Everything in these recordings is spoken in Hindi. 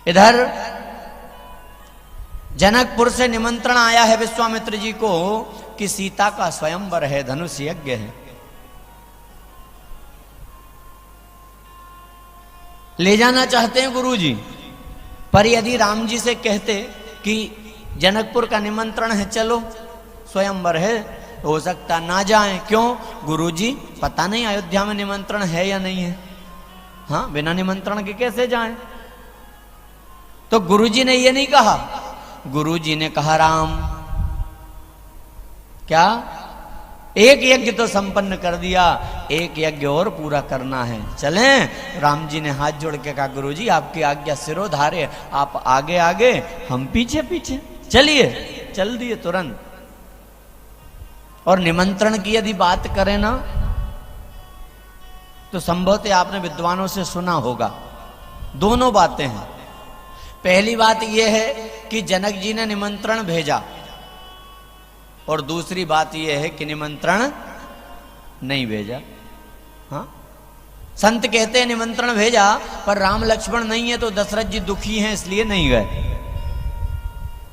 इधर जनकपुर से निमंत्रण आया है विश्वामित्र जी को कि सीता का स्वयंवर है, धनुष यज्ञ है। ले जाना चाहते हैं गुरुजी, पर यदि राम जी से कहते कि जनकपुर का निमंत्रण है, चलो स्वयंवर है, तो हो सकता ना जाएं। क्यों? गुरुजी पता नहीं अयोध्या में निमंत्रण है या नहीं है। हाँ, बिना निमंत्रण के कैसे जाएं? तो गुरुजी ने ये नहीं कहा, गुरुजी ने कहा राम क्या, एक यज्ञ तो संपन्न कर दिया, एक यज्ञ और पूरा करना है, चलें। राम जी ने हाथ जोड़ के कहा गुरुजी आपकी आज्ञा सिरोधार्य, आप आगे आगे हम पीछे पीछे, चलिए। चल दिए तुरंत। और निमंत्रण की यदि बात करें ना, तो संभवतः आपने विद्वानों से सुना होगा, दोनों बातें हैं। पहली बात यह है कि जनक जी ने निमंत्रण भेजा, और दूसरी बात यह है कि निमंत्रण नहीं भेजा। हाँ, संत कहते हैं निमंत्रण भेजा पर राम लक्ष्मण नहीं है, तो दशरथ जी दुखी हैं इसलिए नहीं गए।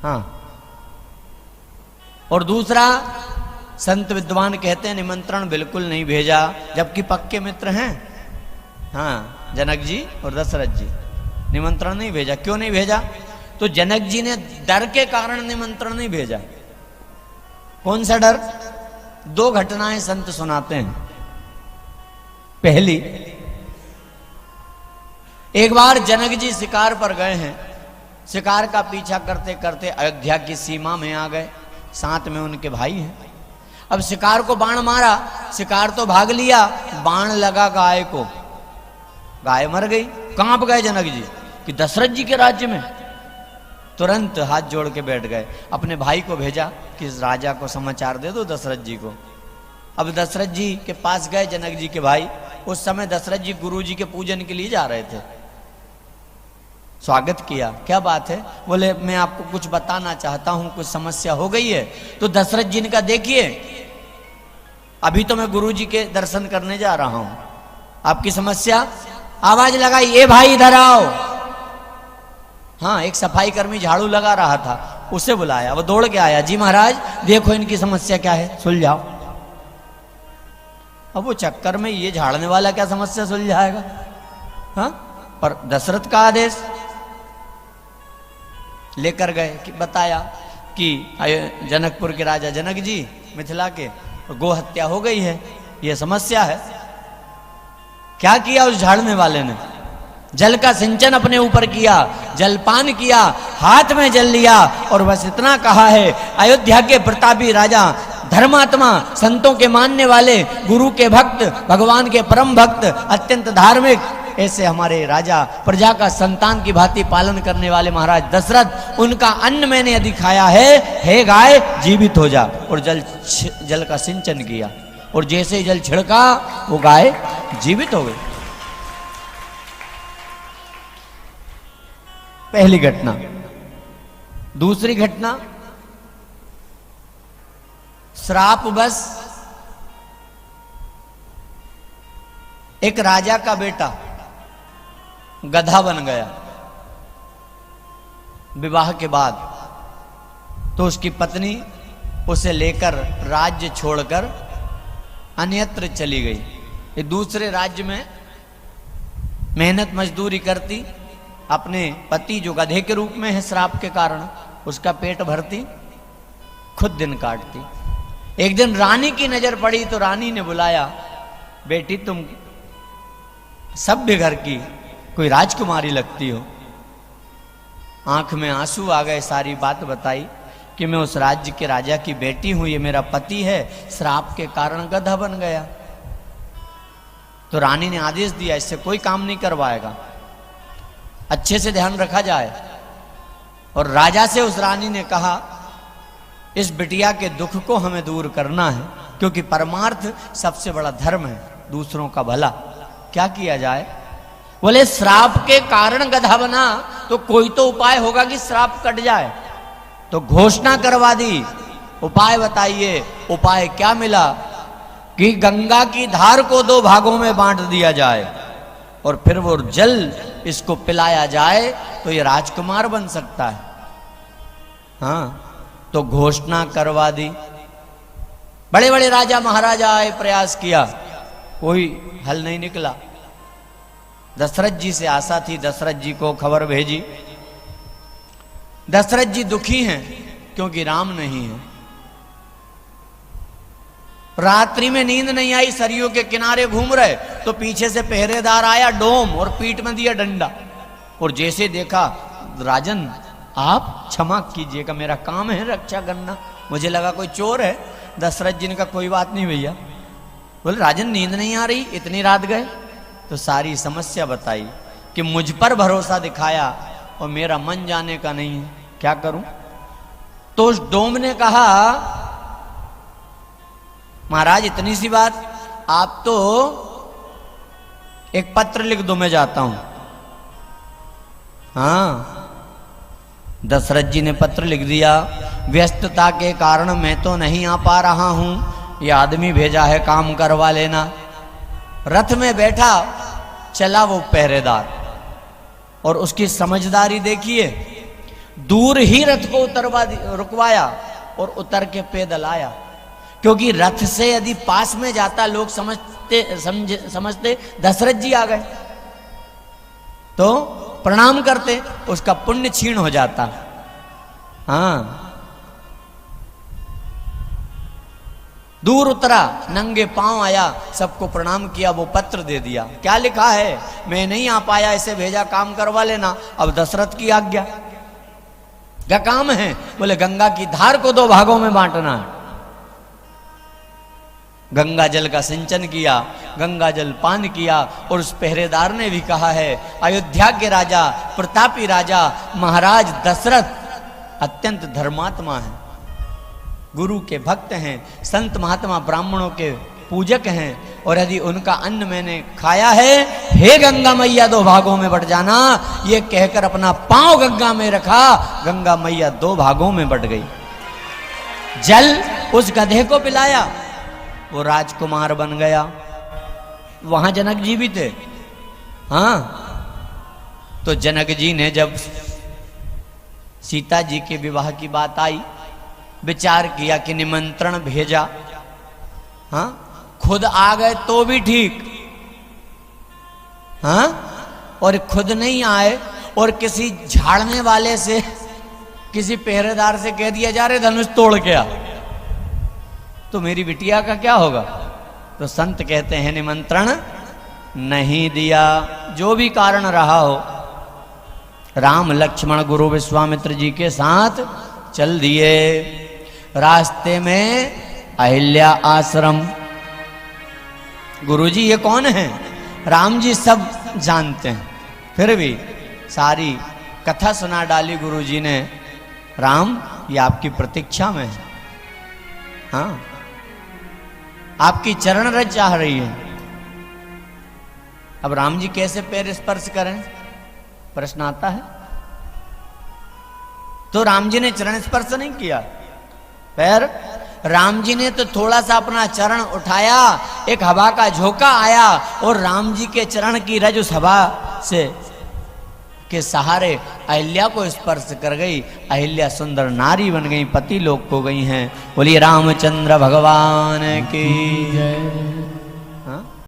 हाँ, और दूसरा संत विद्वान कहते हैं निमंत्रण बिल्कुल नहीं भेजा, जबकि पक्के मित्र हैं। हाँ, जनक जी और दशरथ जी, निमंत्रण नहीं भेजा। क्यों नहीं भेजा? तो जनक जी ने डर के कारण निमंत्रण नहीं भेजा। कौन सा डर? दो घटनाएं संत सुनाते हैं। पहली, एक बार जनक जी शिकार पर गए हैं, शिकार का पीछा करते करते अयोध्या की सीमा में आ गए, साथ में उनके भाई हैं। अब शिकार को बाण मारा, शिकार तो भाग लिया, बाण लगा गाय को, गाय मर गई। कांप गए जनक जी कि दशरथ जी के राज्य में। तुरंत हाथ जोड़ के बैठ गए, अपने भाई को भेजा कि राजा को समाचार दे दो दशरथ जी को। अब दशरथ जी के पास गए जनक जी के भाई। उस समय दशरथ जी गुरु जी के पूजन के लिए जा रहे थे। स्वागत किया, क्या बात है? बोले मैं आपको कुछ बताना चाहता हूं, कुछ समस्या हो गई है। तो दशरथ जी ने कहा देखिए, अभी तो मैं गुरु जी के दर्शन करने जा रहा हूं, आपकी समस्या। आवाज लगाई, ए भाई इधर आओ। हाँ, एक सफाई कर्मी झाड़ू लगा रहा था, उसे बुलाया, वो दौड़ के आया, जी महाराज देखो इनकी समस्या क्या है, सुलझाओ। अब वो चक्कर में ये झाड़ने वाला क्या समस्या सुलझाएगा? हाँ, पर दशरथ का आदेश लेकर गए कि बताया कि जनकपुर के राजा जनक जी मिथिला के, गो हत्या हो गई है, ये समस्या है। क्या किया उस झाड़ने वाले ने? जल का सिंचन अपने ऊपर किया, जलपान किया, हाथ में जल लिया, और बस इतना कहा है, अयोध्या के प्रतापी राजा, धर्मात्मा, संतों के मानने वाले, गुरु के भक्त, भगवान के परम भक्त, अत्यंत धार्मिक, ऐसे हमारे राजा, प्रजा का संतान की भांति पालन करने वाले महाराज दशरथ, उनका अन्न मैंने यदि खाया है, हे गाय जीवित हो जा। और जल का सिंचन किया, और जैसे ही जल छिड़का वो गाय जीवित हो गई। पहली घटना। दूसरी घटना, श्राप बस एक राजा का बेटा गधा बन गया विवाह के बाद। तो उसकी पत्नी उसे लेकर राज्य छोड़कर अन्यत्र चली गई। ये दूसरे राज्य में मेहनत मजदूरी करती, अपने पति जो गधे के रूप में है श्राप के कारण, उसका पेट भरती, खुद दिन काटती। एक दिन रानी की नजर पड़ी तो रानी ने बुलाया, बेटी तुम सभ्य घर की कोई राजकुमारी लगती हो। आंख में आंसू आ गए, सारी बात बताई कि मैं उस राज्य के राजा की बेटी हूं, ये मेरा पति है, श्राप के कारण गधा बन गया। तो रानी ने आदेश दिया इससे कोई काम नहीं करवाएगा, अच्छे से ध्यान रखा जाए। और राजा से उस रानी ने कहा इस बिटिया के दुख को हमें दूर करना है, क्योंकि परमार्थ सबसे बड़ा धर्म है, दूसरों का भला। क्या किया जाए? बोले श्राप के कारण गधा बना तो कोई तो उपाय होगा कि श्राप कट जाए। तो घोषणा करवा दी, उपाय बताइए। उपाय क्या मिला कि गंगा की धार को 2 भागों में बांट दिया जाए और फिर वो जल इसको पिलाया जाए तो ये राजकुमार बन सकता है। हाँ, तो घोषणा करवा दी। बड़े बड़े राजा महाराजा आए, प्रयास किया, कोई हल नहीं निकला। दशरथ जी से आशा थी, दशरथ जी को खबर भेजी। दशरथ जी दुखी हैं क्योंकि राम नहीं है। रात्रि में नींद नहीं आई, सरयू के किनारे घूम रहे तो पीछे से पहरेदार आया, डोम, और पीठ में दिया डंडा। और जैसे देखा, राजन आप क्षमा कीजिएगा, मेरा काम है रक्षा करना, मुझे लगा कोई चोर है। दशरथ जी ने कहा कोई बात नहीं भैया। बोले राजन नींद नहीं आ रही, इतनी रात गए? तो सारी समस्या बताई कि मुझ पर भरोसा दिखाया और मेरा मन जाने का नहीं है, क्या करूं? तो उस डोम ने कहा महाराज इतनी सी बात, आप तो एक पत्र लिख दो, मैं जाता हूं। हाँ, दशरथ जी ने पत्र लिख दिया, व्यस्तता के कारण मैं तो नहीं आ पा रहा हूं, ये आदमी भेजा है काम करवा लेना। रथ में बैठा चला वो पहरेदार, और उसकी समझदारी देखिए, दूर ही रथ को रुकवाया और उतर के पैदल आया। क्योंकि रथ से यदि पास में जाता लोग समझते दशरथ जी आ गए, तो प्रणाम करते, उसका पुण्य क्षीण हो जाता। हाँ, दूर उतरा, नंगे पांव आया, सबको प्रणाम किया, वो पत्र दे दिया। क्या लिखा है? मैं नहीं आ पाया, इसे भेजा काम करवा लेना, अब दशरथ की आज्ञा। क्या काम है? बोले गंगा की धार को 2 भागों में बांटना है। गंगा जल का सिंचन किया, गंगा जल पान किया, और उस पहरेदार ने भी कहा है अयोध्या के राजा, प्रतापी राजा महाराज दशरथ अत्यंत धर्मात्मा है, गुरु के भक्त हैं, संत महात्मा ब्राह्मणों के पूजक हैं, और यदि उनका अन्न मैंने खाया है, हे गंगा मैया 2 भागों में बट जाना, ये कहकर अपना पांव गंगा में रखा, गंगा मैया 2 भागों में बट गई। जल उस गधे को पिलाया, वो राजकुमार बन गया। वहां जनक जी भी थे। हाँ, तो जनक जी ने जब सीता जी के विवाह की बात आई, विचार किया कि निमंत्रण भेजा। हाँ, खुद आ गए तो भी ठीक, हाँ, और खुद नहीं आए और किसी झाड़ने वाले से, किसी पहरेदार से कह दिया जा रहे धनुष तोड़ के आ, तो मेरी बिटिया का क्या होगा? तो संत कहते हैं निमंत्रण नहीं दिया, जो भी कारण रहा हो। राम लक्ष्मण गुरु विश्वामित्र जी के साथ चल दिए। रास्ते में अहिल्या आश्रम। गुरुजी ये कौन है? राम जी सब जानते हैं, फिर भी सारी कथा सुना डाली गुरुजी ने। राम ये आपकी प्रतीक्षा में है, हाँ, आपकी चरण रज चाह रही है। अब राम जी कैसे पैर स्पर्श करें, प्रश्न आता है। तो राम जी ने चरण स्पर्श नहीं किया पैर, राम जी ने तो थोड़ा सा अपना चरण उठाया, एक हवा का झोंका आया और राम जी के चरण की रज उस हवा से के सहारे अहिल्या को स्पर्श कर गई। अहिल्या सुंदर नारी बन गई, पति लोक को गई हैं। बोलिए रामचंद्र भगवान की जय।